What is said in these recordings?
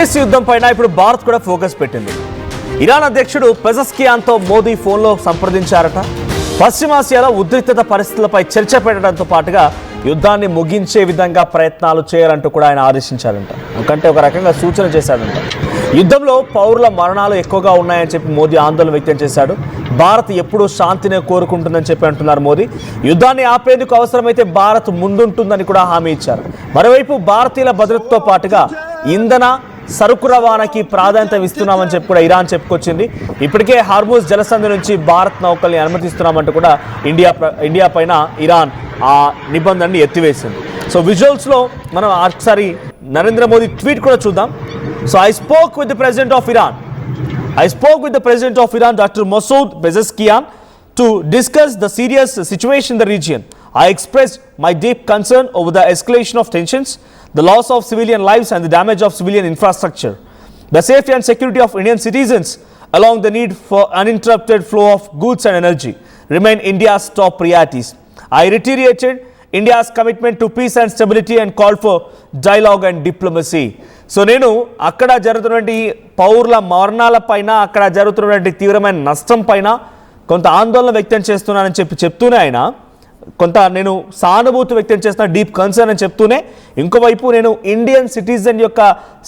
యుద్ధం పైన ఇప్పుడు భారత్ కూడా ఫోకస్ పెట్టింది. ఇరాన్ అధ్యక్షుడు పెజెస్కియాన్తో మోదీ ఫోన్లో సంప్రదించారట. పశ్చిమాసియాలో ఉద్రిక్తత పరిస్థితులపై చర్చ పెట్టడంతో పాటుగా యుద్ధాన్ని ముగించే విధంగా ప్రయత్నాలు చేయాలంటూ కూడా ఆయన ఆదేశించారంట. ఎందుకంటే ఒక రకంగా సూచన చేశాడంట. యుద్ధంలో పౌరుల మరణాలు ఎక్కువగా ఉన్నాయని చెప్పి మోదీ ఆందోళన వ్యక్తం చేశాడు. భారత్ ఎప్పుడూ శాంతినే కోరుకుంటుందని చెప్పి అంటున్నారు మోదీ. యుద్ధాన్ని ఆపేందుకు అవసరమైతే భారత్ ముందుంటుందని కూడా హామీ ఇచ్చారు. మరోవైపు భారతీయుల భద్రతతో పాటుగా ఇంధన సరుకు రవాణాకి ప్రాధాన్యత ఇస్తున్నామని చెప్పి కూడా ఇరాన్ చెప్పుకొచ్చింది. ఇప్పటికే హార్మూజ్ జలసంధి నుంచి భారత్ నౌకల్ని అనుమతిస్తున్నామంటూ కూడా ఇండియా పైన ఇరాన్ ఆ నిబంధనని ఎత్తివేసింది. సో విజువల్స్లో మనం ఒకసారి నరేంద్ర మోదీ ట్వీట్ కూడా చూద్దాం. So I spoke with the president of Iran, Dr. Masoud Pezeshkian, to discuss the serious situation in the region. I expressed my deep concern over the escalation of tensions, the loss of civilian lives and the damage of civilian infrastructure, the safety and security of Indian citizens, along the need for uninterrupted flow of goods and energy, remain India's top priorities. I reiterated India's commitment to peace and stability and called for dialogue and diplomacy. So నేను అక్కడ జరుగుతున్నటువంటి పౌరుల మరణాల పైన, అక్కడ జరుగుతున్నటువంటి తీవ్రమైన నష్టం పైన కొంత ఆందోళన వ్యక్తం చేస్తున్నానని చెప్తూనే ఆయన కొంత నేను సానుభూతి వ్యక్తం చేస్తున్న డీప్ కన్సర్న్ అని చెప్తూనే ఇంకోవైపు నేను ఇండియన్ సిటిజన్ యొక్క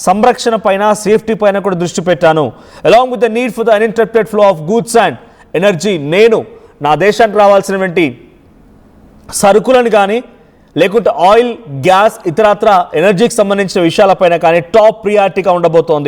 సంరక్షణ పైన, సేఫ్టీ పైన కూడా దృష్టి పెట్టాను. Along with the need for the uninterrupted flow of goods and energy, నేను నా దేశానికి రావాల్సినటువంటి సరుకులను కానీ లేకుంటే ఆయిల్, గ్యాస్, ఇతరత్ర ఎనర్జీకి సంబంధించిన విషయాలపైన కానీ టాప్ ప్రియారిటీగా ఉండబోతోంది.